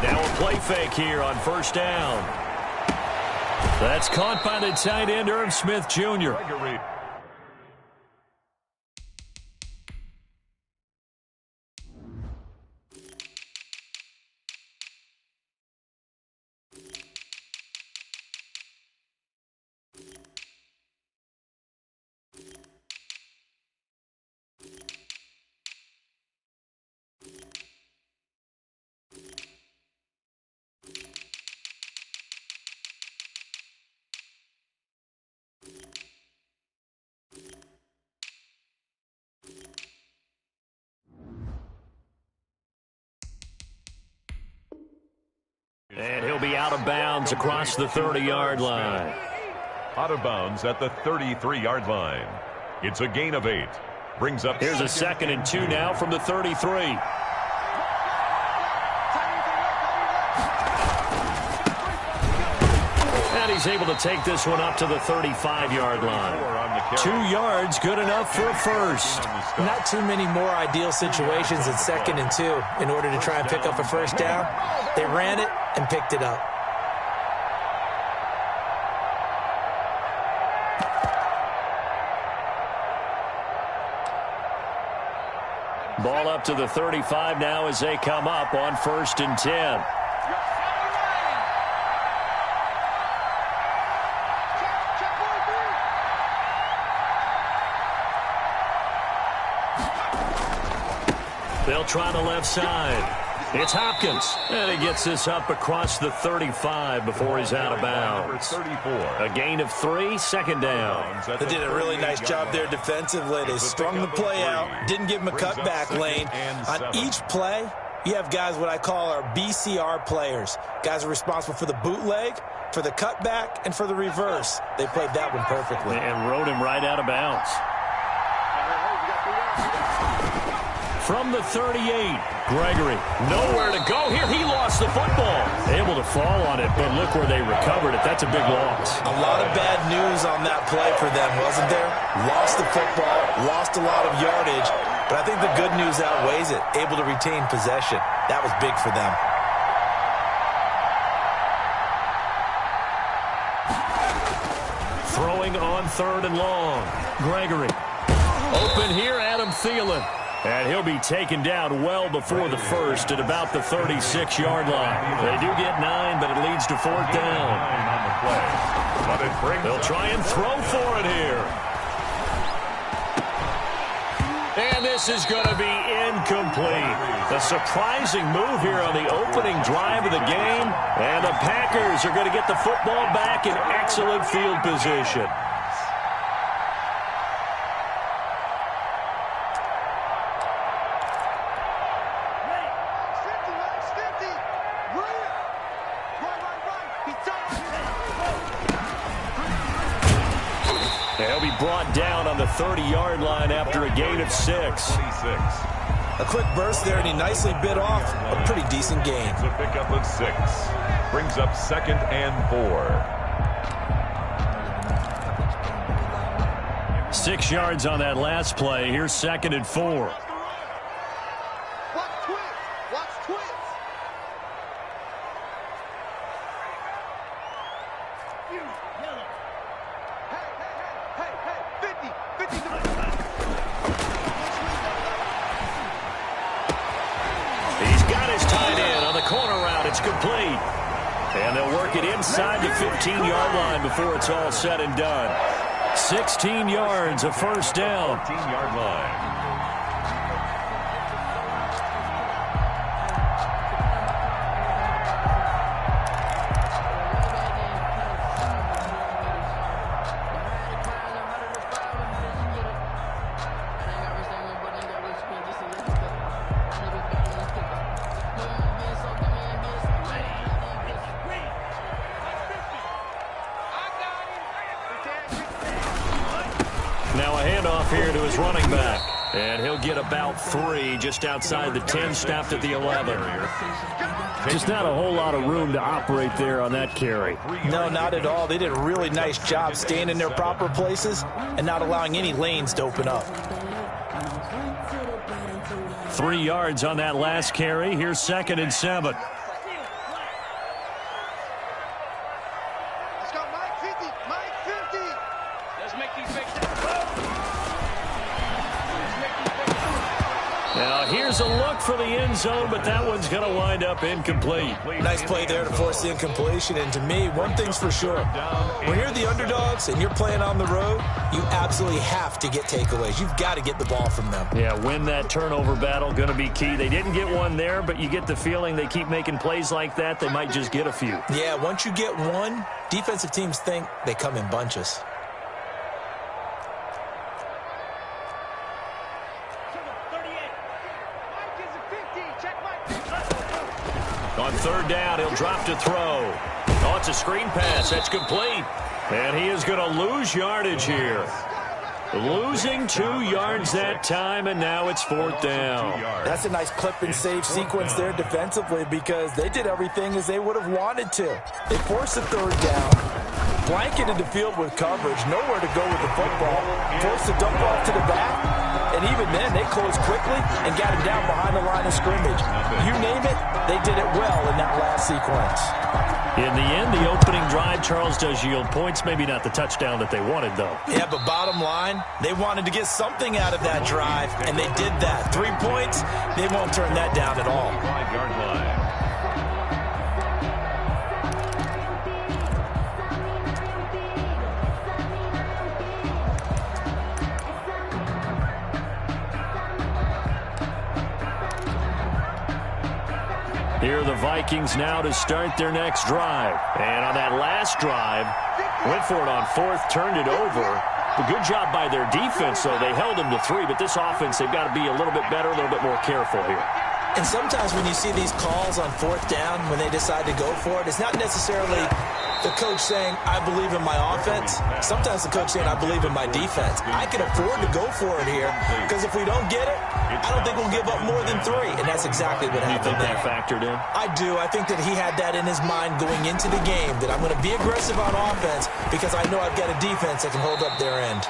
Now a play fake here on first down. That's caught by the tight end, Irv Smith Jr. And he'll be out of bounds across the 30-yard line. Out of bounds at the 33-yard line. It's a gain of 8. Brings up. Here's a 2nd and 2 now from the 33. And he's able to take this one up to the 35-yard line. 2 yards, good enough for a first. Not too many more ideal situations in 2nd and 2 in order to try and pick up a first down. They ran it and picked it up. Ball up to the 35 now as they come up on 1st and 10. They'll try the left side. It's Hopkins. And he gets this up across the 35 before he's out of bounds. A gain of 3, 2nd down. They did a really nice job there defensively. They strung the play out, didn't give him a cutback lane. On each play, you have guys what I call our BCR players. Guys are responsible for the bootleg, for the cutback, and for the reverse. They played that one perfectly. And rode him right out of bounds. From the 38, Gregory, nowhere to go here. He lost the football. Able to fall on it, but look where they recovered it. That's a big loss. A lot of bad news on that play for them, wasn't there? Lost the football, lost a lot of yardage, but I think the good news outweighs it. Able to retain possession. That was big for them. Throwing on 3rd and long. Gregory. Open here, Adam Thielen. And he'll be taken down well before the first at about the 36-yard line. They do get 9, but it leads to 4th down. They'll try and throw for it here. And this is going to be incomplete. A surprising move here on the opening drive of the game. And the Packers are going to get the football back in excellent field position. They'll be brought down on the 30-yard line after a gain of 6. A quick burst there, and he nicely bit off a pretty decent gain. It's a pickup of 6. Brings up 2nd and 4. 6 yards on that last play. Here's 2nd and 4. Complete. And they'll work it inside the 15-yard line before it's all said and done. 16 yards, a first down. 14-yard line. Here to his running back. And he'll get about 3 just outside the 10, stopped at the 11. Just not a whole lot of room to operate there on that carry. No, not at all. They did a really nice job staying in their proper places and not allowing any lanes to open up. 3 yards on that last carry. Here's 2nd and 7. for the end zone, but that one's going to wind up incomplete. Nice play there to force the incompletion. And to me, one thing's for sure. When you're the underdogs and you're playing on the road, you absolutely have to get takeaways. You've got to get the ball from them. Yeah, win that turnover battle, going to be key. They didn't get one there, but you get the feeling they keep making plays like that, they might just get a few. Yeah, once you get one, defensive teams think they come in bunches. On third down, he'll drop to throw. Oh, it's a screen pass. That's complete. And he is going to lose yardage here. Losing 2 yards that time, and now it's 4th down. That's a nice clip and save sequence there defensively because they did everything as they would have wanted to. They forced a third down, blanketed the field with coverage, nowhere to go with the football, forced a dump off to the back, and even then they closed quickly and got him down behind the line of scrimmage. You name it, they did it well in that last sequence. In the end, the opening drive, Charles, does yield points. Maybe not the touchdown that they wanted, though. Yeah, but bottom line, they wanted to get something out of that drive, and they did that. 3 points, they won't turn that down at all. 5-yard line. Here are the Vikings now to start their next drive. And on that last drive, went for it on 4th, turned it over. A good job by their defense, though. They held them to 3, but this offense, they've got to be a little bit better, a little bit more careful here. And sometimes when you see these calls on 4th down, when they decide to go for it, it's not necessarily the coach saying, I believe in my offense. Sometimes the coach saying, I believe in my defense. I can afford to go for it here because if we don't get it, I don't think we'll give up more than 3. And that's exactly what happened there. You think that factored in? I do. I think that he had that in his mind going into the game, that I'm going to be aggressive on offense because I know I've got a defense that can hold up their end.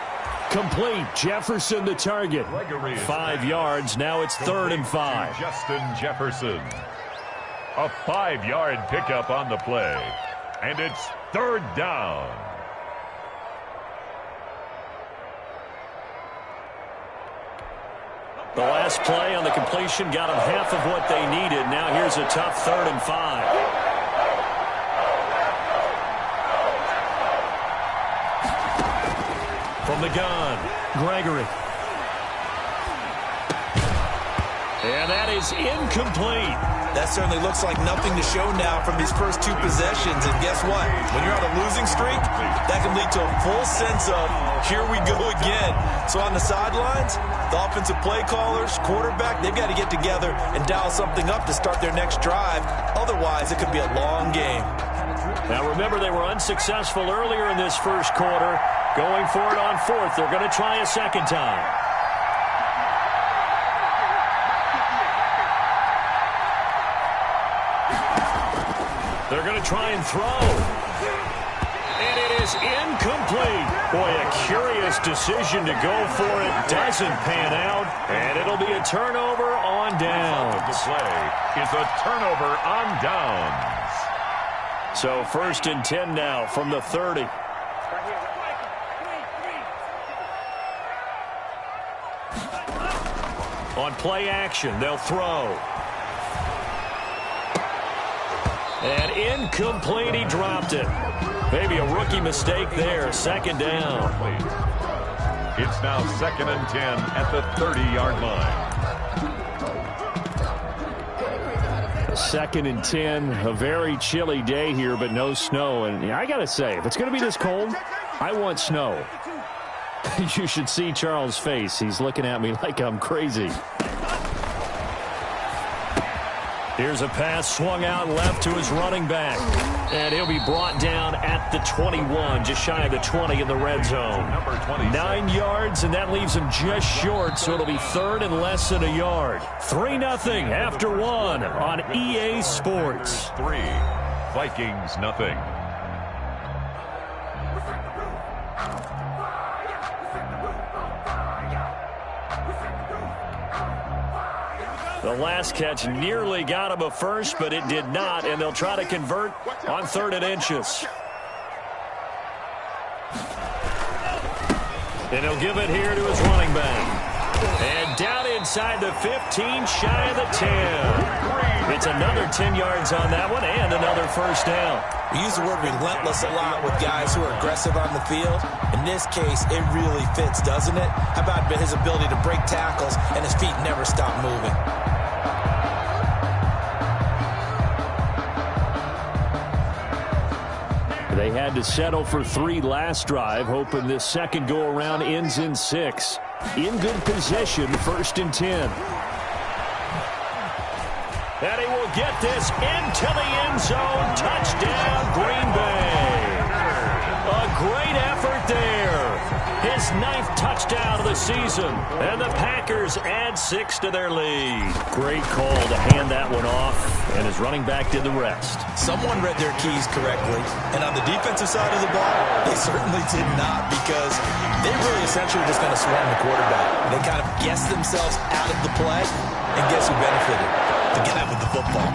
Complete. Jefferson the target. 5 yards. Now it's 3rd and 5. Justin Jefferson. A 5-yard pickup on the play. And it's 3rd down. The last play on the completion got them half of what they needed. Now here's a tough 3rd and 5. From the gun, Gregory. And that is incomplete. That certainly looks like nothing to show now from these first 2 possessions. And guess what? When you're on a losing streak, that can lead to a full sense of, here we go again. So on the sidelines, the offensive play callers, quarterback, they've got to get together and dial something up to start their next drive. Otherwise, it could be a long game. Now remember, they were unsuccessful earlier in this first quarter. Going for it on 4th. They're going to try a second time. They're going to try and throw. And it is incomplete. Boy, a curious decision to go for it. Doesn't pan out. And it'll be a turnover on downs. The play is a turnover on downs. So 1st and 10 now from the 30. On play action, they'll throw. And incomplete, he dropped it. Maybe a rookie mistake there, 2nd down. It's now 2nd and 10 at the 30-yard line. 2nd and 10, a very chilly day here, but no snow. And I got to say, if it's going to be this cold, I want snow. You should see Charles' face. He's looking at me like I'm crazy. Here's a pass swung out left to his running back. And he'll be brought down at the 21, just shy of the 20 in the red zone. 9 yards, and that leaves him just short, so it'll be 3rd and less than a yard. 3-0 after 1 on EA Sports. 3, Vikings nothing. The last catch nearly got him a first, but it did not, and they'll try to convert on 3rd and inches. And he'll give it here to his running back. And down in inside the 15, shy of the 10. It's another 10 yards on that one and another first down. We use the word relentless a lot with guys who are aggressive on the field. In this case, it really fits, doesn't it? How about his ability to break tackles and his feet never stop moving? They had to settle for 3 last drive, hoping this second go-around ends in 6. In good position, 1st and 10. And he will get this into the end zone. Touchdown, Green Bay. A great effort there. His 9th touchdown of the season. And the Packers add 6 to their lead. Great call to hand that one off. And his running back did the rest. Someone read their keys correctly. And on the defensive side of the ball, they certainly did not, because they really essentially just going to swarm the quarterback. They kind of guessed themselves out of the play. And guess who benefited? The guy with the football.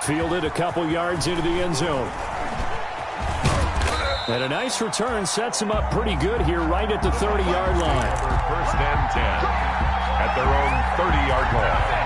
Fielded a couple yards into the end zone. And a nice return sets him up pretty good here right at the 30-yard line. 1st and 10 at their own 30-yard line.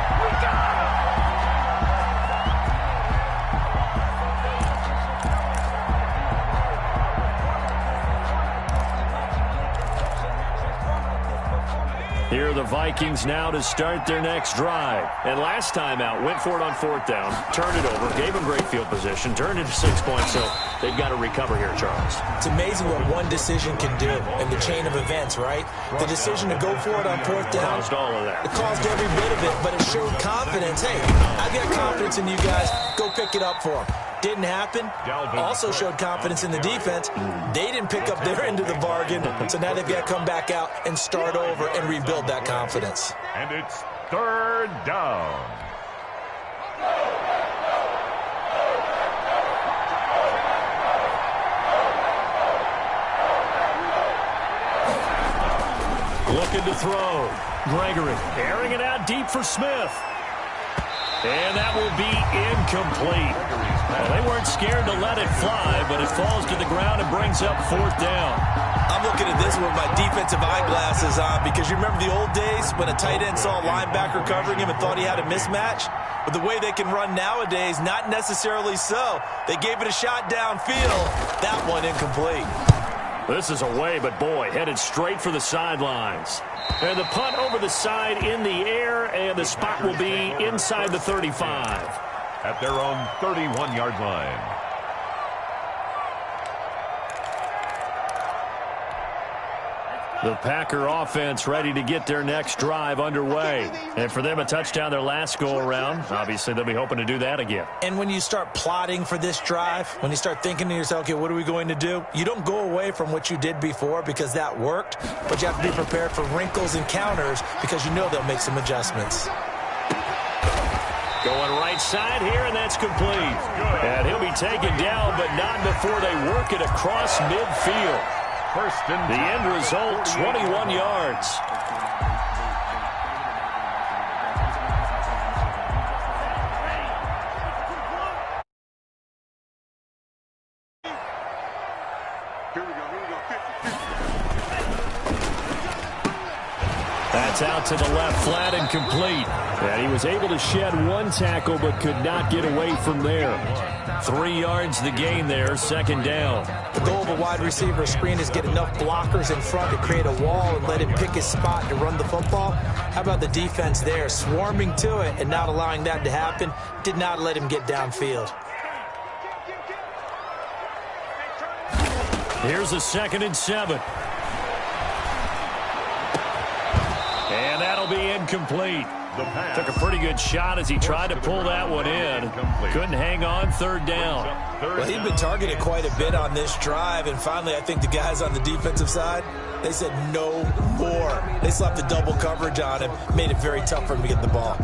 Here are the Vikings now to start their next drive. And last time out, went for it on 4th down, turned it over, gave them great field position, turned it to 6 points, so they've got to recover here, Charles. It's amazing what one decision can do in the chain of events, right? The decision to go for it on 4th down. Caused all of that. It caused every bit of it, but it showed confidence. Hey, I've got confidence in you guys. Go pick it up for them. Didn't happen. Also showed confidence in the defense. They didn't pick up their end of the bargain, so now they've got to come back out and start over and rebuild that confidence. And it's 3rd down. Looking to throw. Gregory airing it out deep for Smith. And that will be incomplete. Well, they weren't scared to let it fly, but it falls to the ground and brings up 4th down. I'm looking at this with my defensive eyeglasses on, because you remember the old days when a tight end saw a linebacker covering him and thought he had a mismatch? But the way they can run nowadays, not necessarily so. They gave it a shot downfield. That one incomplete. This is away, but boy, headed straight for the sidelines. And the punt over the side in the air, and the spot will be inside the 35. At their own 31-yard line. The Packer offense ready to get their next drive underway. And for them, a touchdown their last go-around. Obviously, they'll be hoping to do that again. And when you start plotting for this drive, when you start thinking to yourself, okay, what are we going to do? You don't go away from what you did before because that worked, but you have to be prepared for wrinkles and counters because you know they'll make some adjustments. Going right side here, and that's complete. And he'll be taken down, but not before they work it across midfield. First and the end result, 21 yards. That's out to the left, flat and complete. And he was able to shed one tackle, but could not get away from there. 3 yards the gain there, 2nd down. The goal of a wide receiver screen is get enough blockers in front to create a wall and let him pick his spot to run the football. How about the defense there, swarming to it and not allowing that to happen? Did not let him get downfield. Here's a 2nd and 7. And that'll be incomplete. Took a pretty good shot as he tried to pull that one in. Couldn't hang on, 3rd down. Well, he'd been targeted quite a bit on this drive, and finally I think the guys on the defensive side, they said no more. They slapped the double coverage on him, made it very tough for him to get the ball.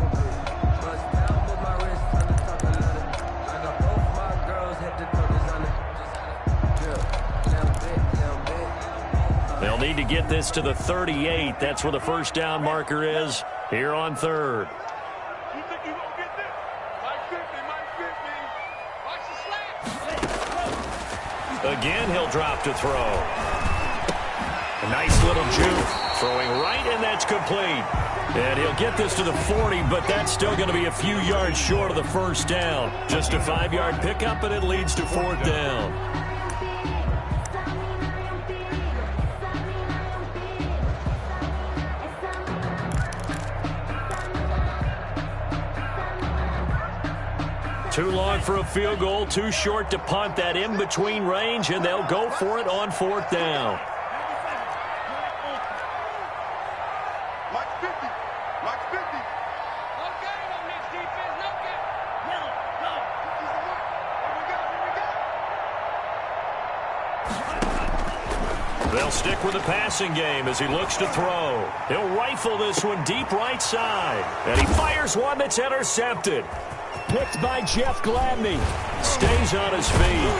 They'll need to get this to the 38. That's where the 1st down marker is here on 3rd. Again, he'll drop to throw. Nice little juke. Throwing right, and that's complete. And he'll get this to the 40, but that's still going to be a few yards short of the first down. Just a 5-yard pickup, and it leads to 4th down. Too long for a field goal, too short to punt. That in-between range, and they'll go for it on 4th down. They'll stick with the passing game as he looks to throw. He'll rifle this one deep right side. And he fires one that's intercepted. Picked by Jeff Gladney. Stays on his feet.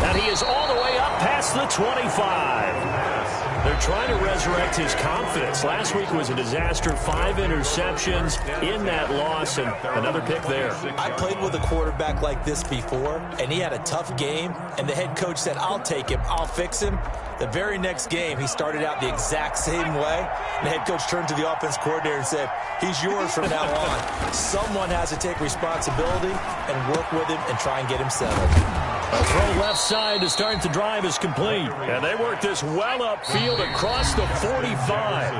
And he is all the way up past the 25. They're trying to resurrect his confidence. Last week was a disaster. 5 interceptions in that loss, and another pick there. I played with a quarterback like this before, and he had a tough game, and the head coach said, I'll take him, I'll fix him. The very next game, he started out the exact same way. The head coach turned to the offense coordinator and said, he's yours from now on. Someone has to take responsibility and work with him and try and get him settled. A throw left side to start the drive is complete. And they work this well upfield across the 45.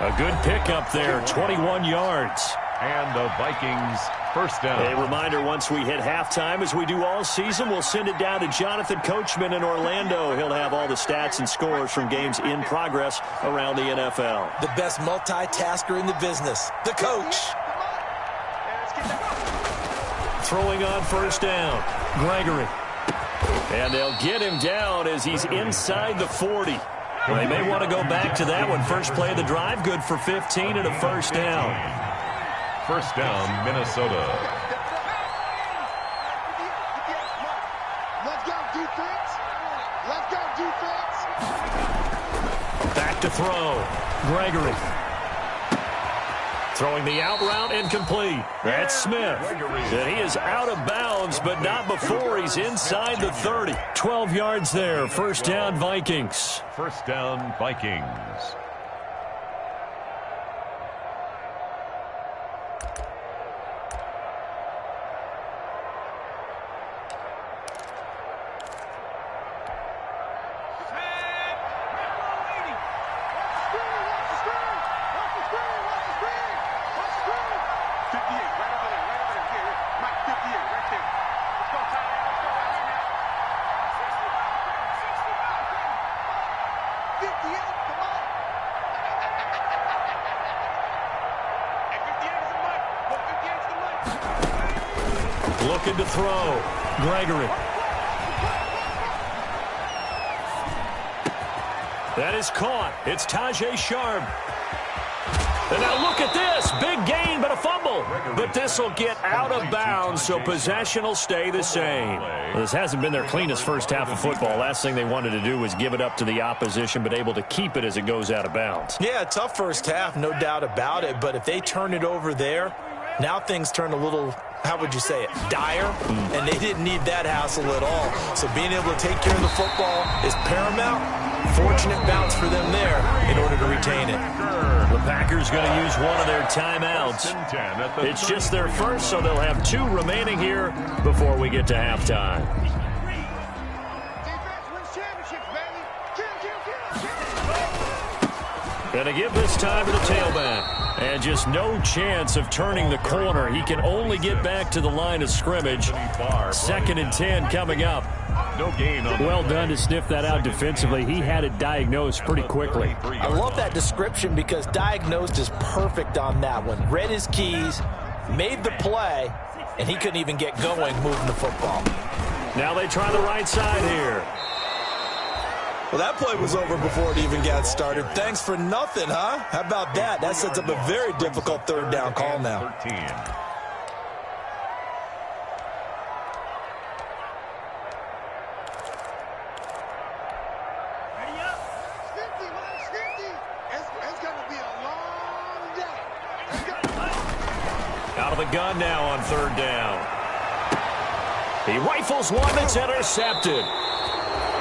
A good pickup there, 21 yards. And the Vikings first down. A reminder, once we hit halftime, as we do all season, we'll send it down to Jonathan Coachman in Orlando. He'll have all the stats and scores from games in progress around the NFL. The best multitasker in the business, the coach. Throwing on first down, Gregory. And they'll get him down as he's inside the 40. Well, they may want to go back to that one. First play of the drive, good for 15 and a first down. First down, Minnesota. Let's go, defense. Let's go, defense. Back to throw. Gregory. Throwing the out route, incomplete. That's Smith. And he is out of bounds, but not before he's inside the 30. 12 yards there. First down, Vikings. First down, Vikings. Looking to throw. Gregory. That is caught. It's Tajay Sharp. And now look at this. Big gain, but a fumble. But this will get out of bounds, so possession will stay the same. Well, this hasn't been their cleanest first half of football. Last thing they wanted to do was give it up to the opposition, but able to keep it as it goes out of bounds. Yeah, tough first half, no doubt about it. But if they turn it over there, now things turn a little, how would you say it, dire, and they didn't need that hassle at all. So being able to take care of the football is paramount. Fortunate bounce for them there in order to retain it. The Packers going to use one of their timeouts. It's just their first, so they'll have 2 remaining here before we get to halftime. Going to give this time to the tailback. And just no chance of turning the corner. He can only get back to the line of scrimmage. 2nd and 10 coming up. No gain. Well done to sniff that out defensively. He had it diagnosed pretty quickly. I love that description because diagnosed is perfect on that one. Read his keys, made the play, and he couldn't even get going moving the football. Now they try the right side here. Well, that play was over before it even got started. Thanks for nothing, huh? How about that? That sets up a very difficult 3rd down call now. 13. Out of the gun now on 3rd down. He rifles one that's intercepted.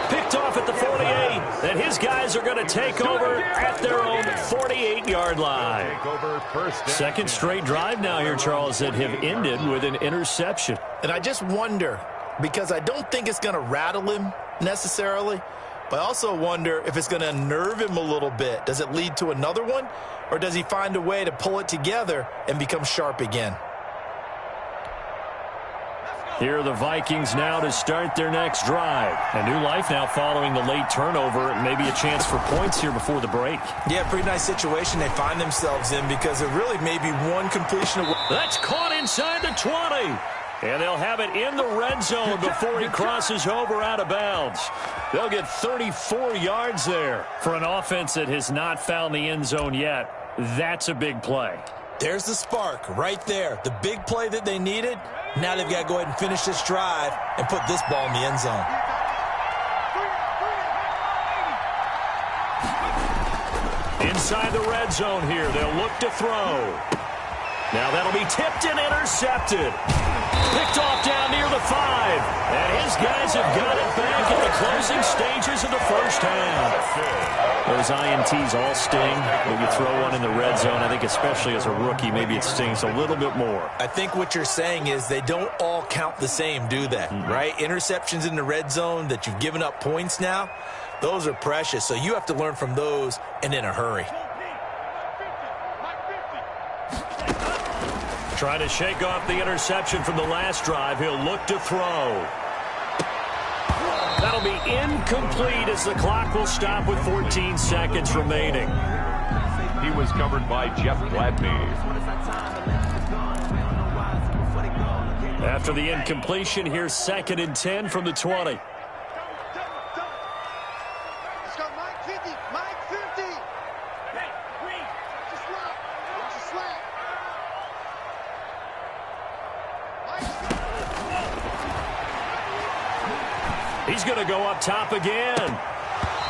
Picked off at the 48, and his guys are going to take over at their own 48-yard line. Second straight drive now here, Charles, that have ended with an interception. And I just wonder, because I don't think it's going to rattle him necessarily, but I also wonder if it's going to unnerve him a little bit. Does it lead to another one, or does he find a way to pull it together and become sharp again? Here are the Vikings now to start their next drive. A new life now following the late turnover, and maybe a chance for points here before the break. Yeah, pretty nice situation they find themselves in because it really may be one completion away. That's caught inside the 20. And they'll have it in the red zone before he crosses over out of bounds. They'll get 34 yards there. For an offense that has not found the end zone yet, that's a big play. There's the spark right there. The big play that they needed. Now they've got to go ahead and finish this drive and put this ball in the end zone. Inside the red zone here, they'll look to throw. Now that'll be tipped and intercepted. Picked off down near the 5. And his guys have got it back in the closing stages of the first half. Those INTs all sting. When you throw one in the red zone, I think especially as a rookie, maybe it stings a little bit more. I think what you're saying is they don't all count the same, do they? Right? Interceptions in the red zone that you've given up points now, those are precious. So you have to learn from those and in a hurry. Trying to shake off the interception from the last drive. He'll look to throw. That'll be incomplete as the clock will stop with 14 seconds remaining. He was covered by Jeff Gladney. After the incompletion, here's 2nd and 10 from the 20. Let's go, Mike 50, Mike 50. Hey, Green, just slap, just slap. He's going to go up top again.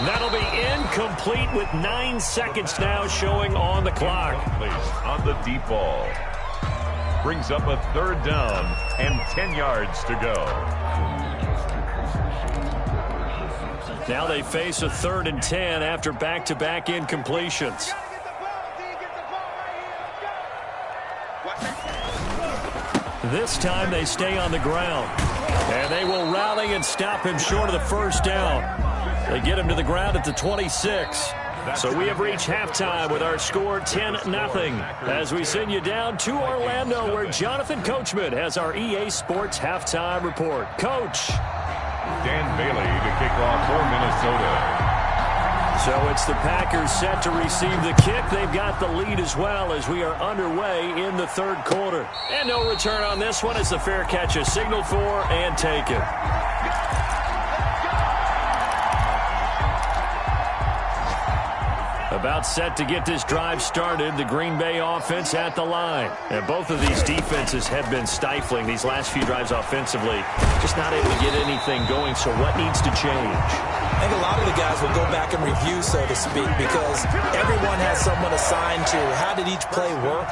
That'll be incomplete with 9 seconds now showing on the clock. On the deep ball. Brings up a 3rd down and 10 yards to go. Now they face a 3rd and 10 after back-to-back incompletions. This time they stay on the ground. And they will rally and stop him short of the first down. They get him to the ground at the 26. So we have reached halftime with our score 10-0 as we send you down to Orlando where Jonathan Coachman has our EA Sports halftime report. Coach. Dan Bailey to kick off for Minnesota. So it's the Packers set to receive the kick. They've got the lead as well as we are underway in the 3rd quarter. And no return on this one as the fair catch is signaled for and taken. About set to get this drive started, the Green Bay offense at the line. And both of these defenses have been stifling these last few drives offensively. Just not able to get anything going, so what needs to change? I think a lot of the guys will go back and review, so to speak, because everyone has someone assigned to how did each play work.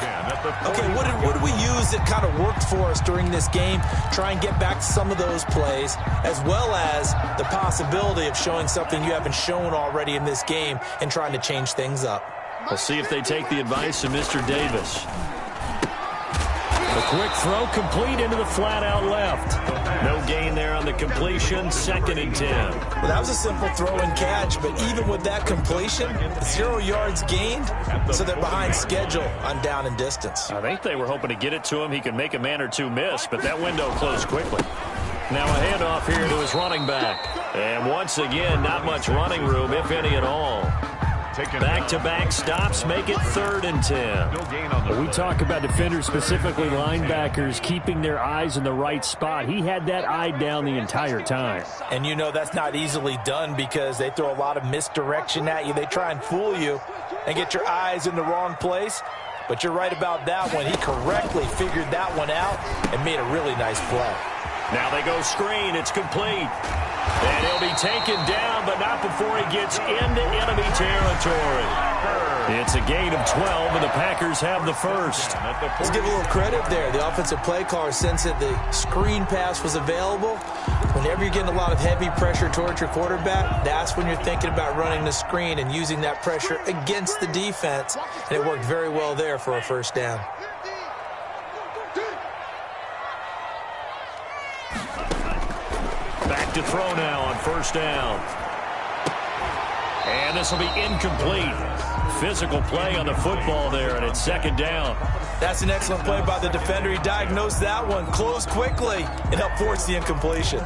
Okay, what did we use that kind of worked for us during this game? Try and get back to some of those plays, as well as the possibility of showing something you haven't shown already in this game and trying to change things up. We'll see if they take the advice of Mr. Davis. A quick throw complete into the flat out left. No gain there on the completion. 2nd and 10. Well, that was a simple throw and catch, but even with that completion, 0 yards gained, so they're behind schedule on down and distance. I think they were hoping to get it to him. He could make a man or two miss, but that window closed quickly. Now a handoff here to his running back. And once again, not much running room, if any at all. Back-to-back stops make it 3rd and 10. We talk about defenders, specifically linebackers, keeping their eyes in the right spot. He had that eye down the entire time. And you know that's not easily done because they throw a lot of misdirection at you. They try and fool you and get your eyes in the wrong place. But you're right about that one. He correctly figured that one out and made a really nice play. Now they go screen. It's complete. And he'll be taken down, but not before he gets into enemy territory. It's a gain of 12, and the Packers have the first. Let's give a little credit there. The offensive play caller sensed that the screen pass was available. When Whenever you're getting a lot of heavy pressure towards your quarterback, that's when you're thinking about running the screen and using that pressure against the defense. And it worked very well there for a first down. Back to throw now on first down. And this will be incomplete. Physical play on the football there, and it's second down. That's an excellent play by the defender. He diagnosed that one, closed quickly, and helped force the incompletion.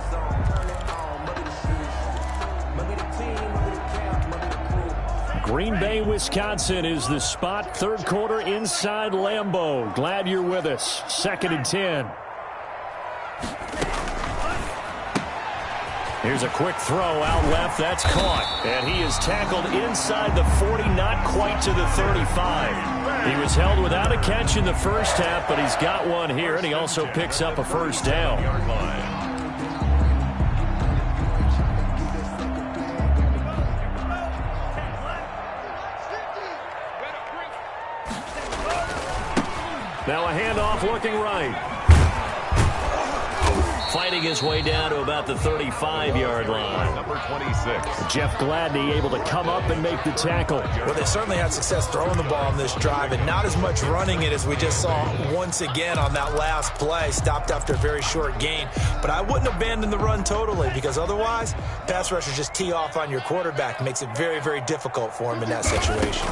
Green Bay, Wisconsin is the spot. Third quarter inside Lambeau. Glad you're with us. 2nd and 10. Here's a quick throw out left. That's caught. And he is tackled inside the 40, not quite to the 35. He was held without a catch in the first half, but he's got one here, and he also picks up a first down. Now a handoff looking right. Fighting his way down to about the 35-yard line. Number 26. Jeff Gladney able to come up and make the tackle. Well, they certainly had success throwing the ball on this drive, and not as much running it as we just saw once again on that last play. Stopped after a very short gain. But I wouldn't abandon the run totally, because otherwise, pass rushers just tee off on your quarterback. Makes it very, very difficult for him in that situation.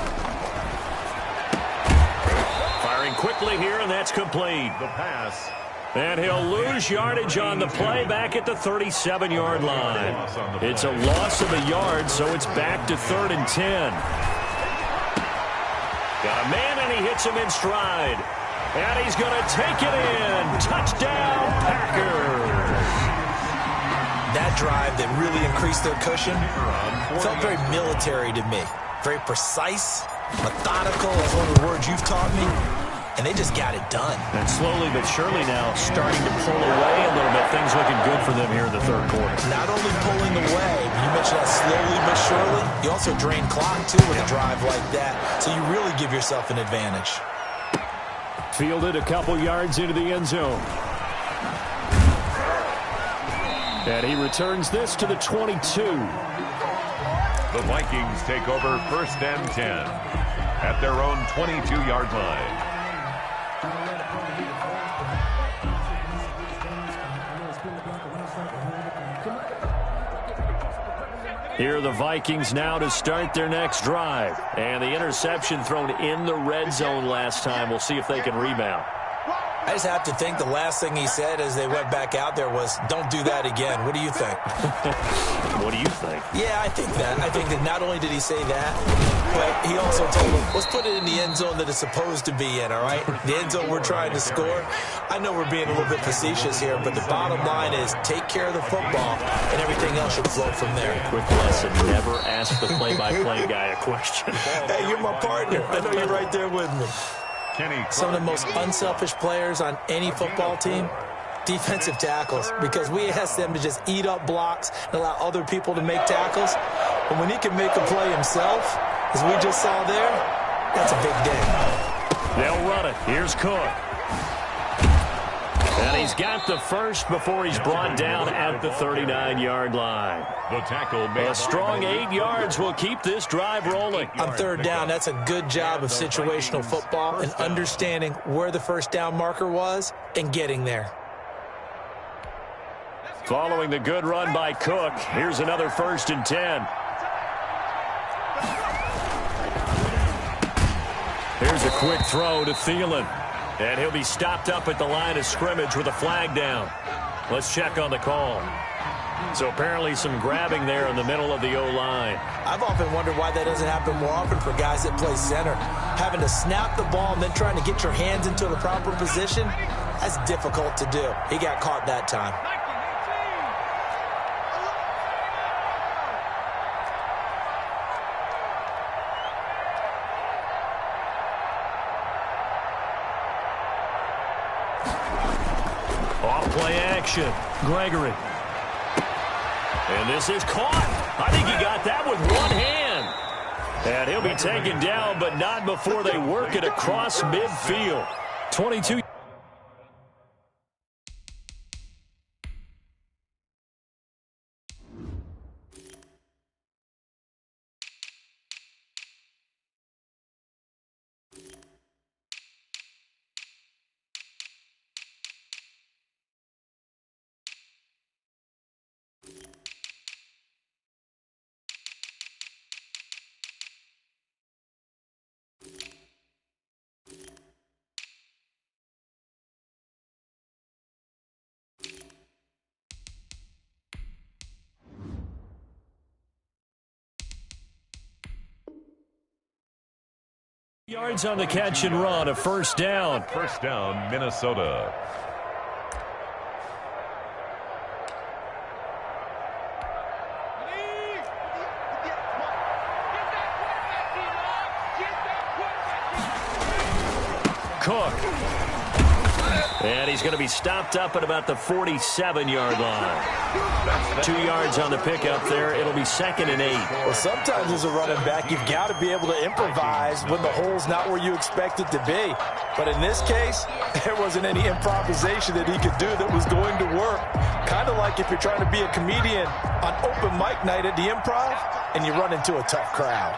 Firing quickly here, and that's complete. The pass. And he'll lose yardage on the play back at the 37-yard line. It's a loss of a yard, so it's back to 3rd and 10. Got a man, and he hits him in stride. And he's going to take it in. Touchdown, Packers. That drive that really increased their cushion felt very military to me. Very precise, methodical, that's one of the words you've taught me. And they just got it done. And slowly but surely now starting to pull away a little bit. Things looking good for them here in the third quarter. Not only pulling away, you mentioned that slowly but surely, you also drain clock, too, with a drive like that. So you really give yourself an advantage. Fielded a couple yards into the end zone. And he returns this to the 22. The Vikings take over 1st and 10 at their own 22-yard line. Here are the Vikings now to start their next drive. And the interception thrown in the red zone last time. We'll see if they can rebound. I just have to think the last thing he said as they went back out there was, don't do that again. What do you think? What do you think? Yeah, I think that. I think that not only did he say that, but he also told them, let's put it in the end zone that it's supposed to be in, all right? The end zone we're trying to score. I know we're being a little bit facetious here, but the bottom line is take care of the football, and everything else should flow from there. Quick lesson, never ask the play-by-play guy a question. Hey, you're my partner. I know you're right there with me. Some of the most unselfish players on any football team, defensive tackles, because we ask them to just eat up blocks and allow other people to make tackles. But when he can make a play himself, as we just saw there, that's a big day. They'll run it. Here's Cook. And he's got the first before he's brought down at the 39-yard line. The tackle A strong 8 yards will keep this drive rolling. On third down, that's a good job of situational football and understanding where the first down marker was and getting there. Following the good run by Cook, here's another 1st and 10. Here's a quick throw to Thielen. And he'll be stopped up at the line of scrimmage with a flag down. Let's check on the call. So apparently some grabbing there in the middle of the O-line. I've often wondered why that doesn't happen more often for guys that play center. Having to snap the ball and then trying to get your hands into the proper position, that's difficult to do. He got caught that time. Off-play action. Gregory. And this is caught. I think he got that with one hand. And he'll be taken down, but not before they work it across midfield. 22 Yards on the catch and run, a first down. First down, Minnesota. Cook. And he's going to be stopped up at about the 47-yard line. 2 yards on the pickup there. It'll be 2nd and 8. Well, sometimes as a running back, you've got to be able to improvise when the hole's not where you expect it to be. But in this case, there wasn't any improvisation that he could do that was going to work. Kind of like if you're trying to be a comedian on open mic night at the Improv and you run into a tough crowd.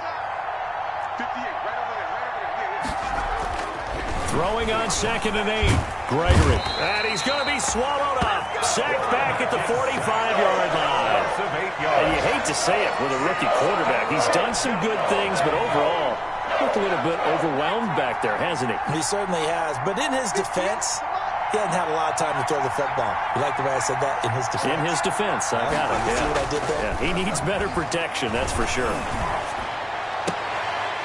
Throwing on 2nd and 8. Gregory. And he's going to be swallowed up. Sacked back at the 45-yard line. And you hate to say it with a rookie quarterback. He's done some good things, but overall, looked a little bit overwhelmed back there, hasn't he? He certainly has. But in his defense, he hasn't had a lot of time to throw the football. You like the way I said that? In his defense. In his defense. I got it. See what I did there? Yeah, he needs better protection, that's for sure.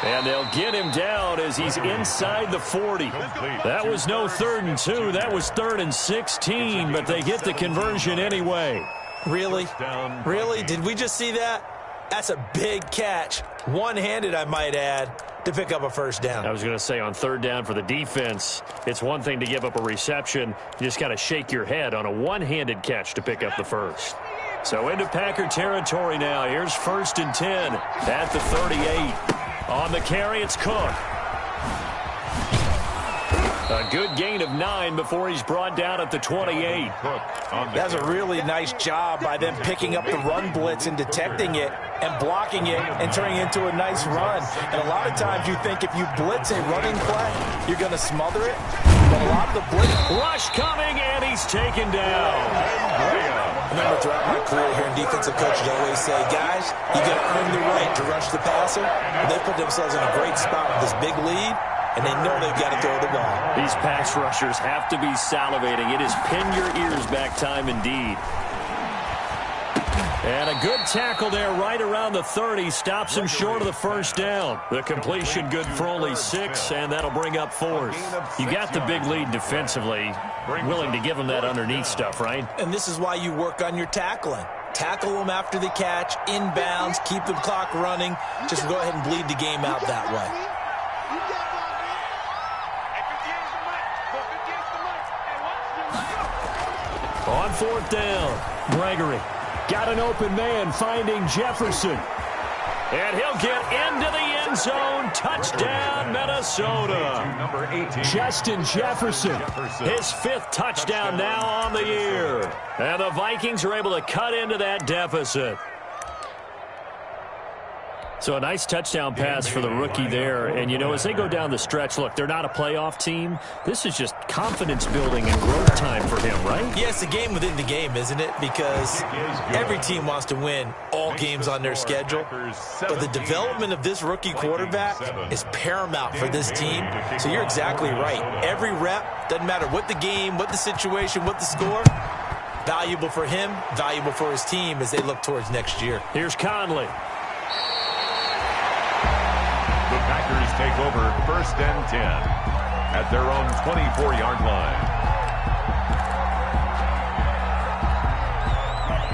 And they'll get him down as he's inside the 40. That was no 3rd and 2. That was 3rd and 16, but they get the conversion anyway. Really? Really? Did we just see that? That's a big catch. One-handed, I might add, to pick up a first down. I was going to say on 3rd down for the defense, it's one thing to give up a reception. You just got to shake your head on a one-handed catch to pick up the first. So into Packer territory now. Here's 1st and 10 at the 38. On the carry, it's Cook. A good gain of 9 before he's brought down at the 28. That's a really nice job by them picking up the run blitz and detecting it and blocking it and turning it into a nice run. And a lot of times you think if you blitz a running play, you're going to smother it. But a lot of the blitz... Rush coming, and he's taken down. Remember, throughout my career here in defensive coaches, I always say, guys, you got to earn the right to rush the passer. And they put themselves in a great spot with this big lead, and they know they've got to throw the ball. These pass rushers have to be salivating. It is pin your ears back time indeed. And a good tackle there right around the 30. Stops him short of the first down. The completion good for only 6, and that'll bring up 4th. You got the big lead defensively. Willing to give them that underneath stuff, right? And this is why you work on your tackling. Tackle them after the catch, inbounds, keep the clock running. Just go ahead and bleed the game out that way. On 4th down, Gregory got an open man finding Jefferson. And he'll get into the end zone. Touchdown, Minnesota. Justin Jefferson, his 5th touchdown now on the year. And the Vikings are able to cut into that deficit. So a nice touchdown pass for the rookie there. And, you know, as they go down the stretch, look, they're not a playoff team. This is just confidence building and growth time for him, right? Yeah, it's a game within the game, isn't it? Because every team wants to win all games on their schedule. But the development of this rookie quarterback is paramount for this team. So you're exactly right. Every rep, doesn't matter what the game, what the situation, what the score, valuable for him, valuable for his team as they look towards next year. Here's Conley. The Packers take over 1st and 10 at their own 24-yard line.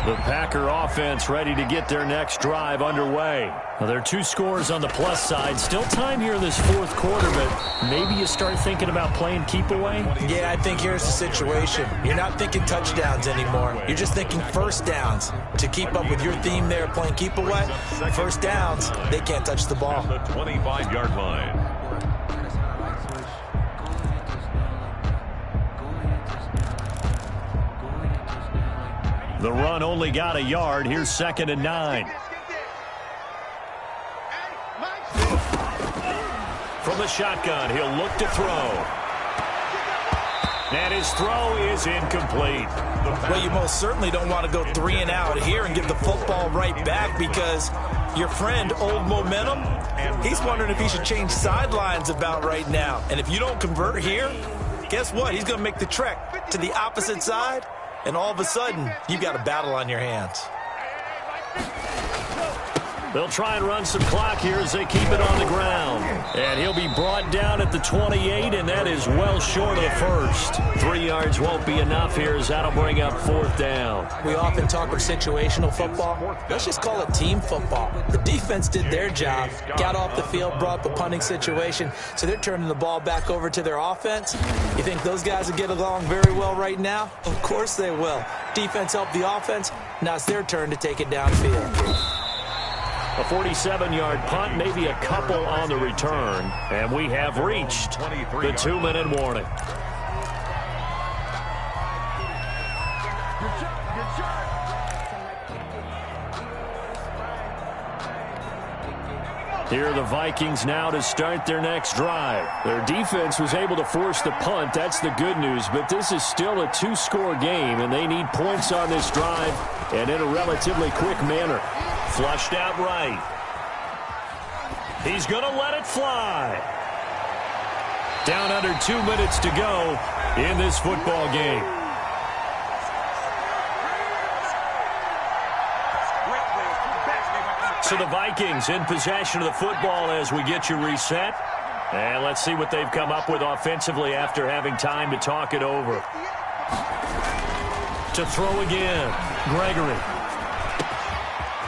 The Packer offense ready to get their next drive underway. Now, there are 2 scores on the plus side. Still time here in this 4th quarter, but maybe you start thinking about playing keep away? Yeah, I think here's the situation. You're not thinking touchdowns anymore. You're just thinking first downs. To keep up with your theme there, playing keep away, first downs, they can't touch the ball. The 25-yard line. The run only got a yard. Here's 2nd and 9. From the shotgun, he'll look to throw. And his throw is incomplete. Well, you most certainly don't want to go 3 and out here and give the football right back because your friend, Old Momentum, he's wondering if he should change sidelines about right now. And if you don't convert here, guess what? He's going to make the trek to the opposite side. And all of a sudden, you've got a battle on your hands. They'll try and run some clock here as they keep it on the ground. And he'll be brought down at the 28, and that is well short of the first. 3 yards won't be enough here as that'll bring up 4th down. We often talk of situational football. Let's just call it team football. The defense did their job, got off the field, brought the punting situation, so they're turning the ball back over to their offense. You think those guys will get along very well right now? Of course they will. Defense helped the offense. Now it's their turn to take it downfield. A 47-yard punt, maybe a couple on the return. And we have reached the 2-minute warning. Here are the Vikings now to start their next drive. Their defense was able to force the punt. That's the good news. But this is still a 2-score game, and they need points on this drive and in a relatively quick manner. Flushed out right. He's going to let it fly. Down under 2 minutes to go in this football game. So the Vikings in possession of the football as we get you reset. And let's see what they've come up with offensively after having time to talk it over. To throw again, Gregory.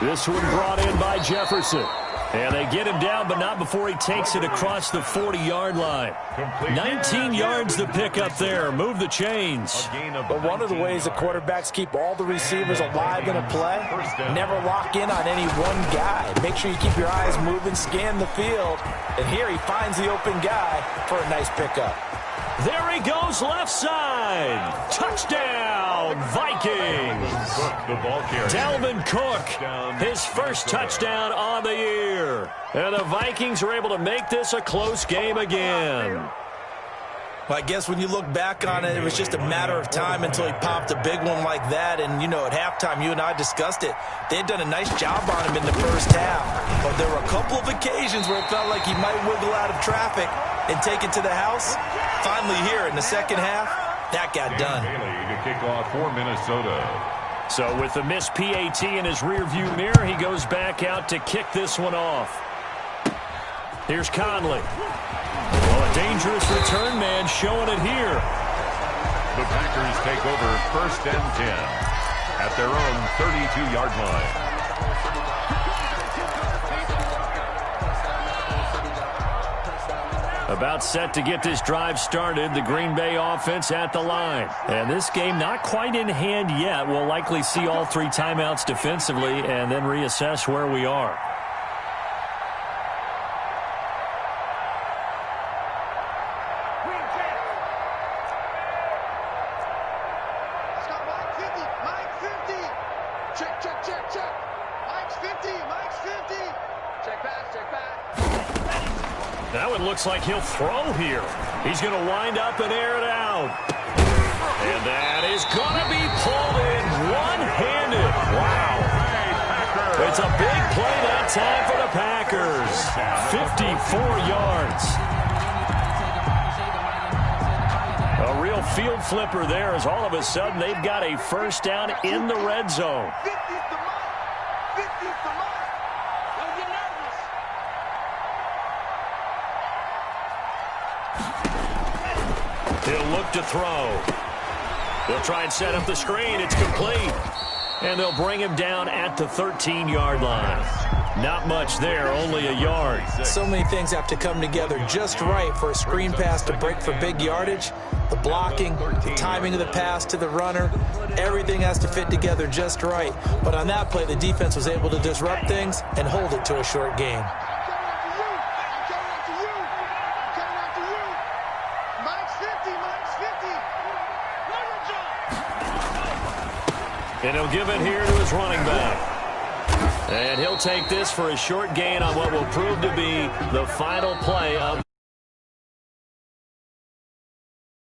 This one brought in by Jefferson. And they get him down, but not before he takes it across the 40-yard line. 19 yards to pick up there. Move the chains. But one of the ways the quarterbacks keep all the receivers alive in a play, never lock in on any one guy. Make sure you keep your eyes moving, scan the field. And here he finds the open guy for a nice pickup. There he goes, left side. Touchdown, Vikings. Dalvin Cook, his first touchdown on the year. And the Vikings are able to make this a close game again. Well, I guess when you look back on it, it was just a matter of time until he popped a big one like that. And, you know, at halftime, you and I discussed it. They had done a nice job on him in the first half. But there were a couple of occasions where it felt like he might wiggle out of traffic and take it to the house. Finally here in the second half, that got done. To kick off for Minnesota. So with the missed PAT in his rearview mirror, he goes back out to kick this one off. Here's Conley. Well, a dangerous return man showing it here. The Packers take over 1st and 10 at their own 32-yard line. About set to get this drive started, the Green Bay offense at the line. And this game not quite in hand yet. We'll likely see all 3 timeouts defensively and then reassess where we are. That one looks like he'll throw here. He's going to wind up and air it out. And that is going to be pulled in one-handed. Wow. It's a big play that time for the Packers. 54 yards. A real field flipper there as all of a sudden they've got a first down in the red zone. He'll look to throw. They'll try and set up the screen. It's complete. And they'll bring him down at the 13-yard line. Not much there, only a yard. So many things have to come together just right for a screen pass to break for big yardage. The blocking, the timing of the pass to the runner, everything has to fit together just right. But on that play, the defense was able to disrupt things and hold it to a short gain. And he'll give it here to his running back. And he'll take this for a short gain on what will prove to be the final play of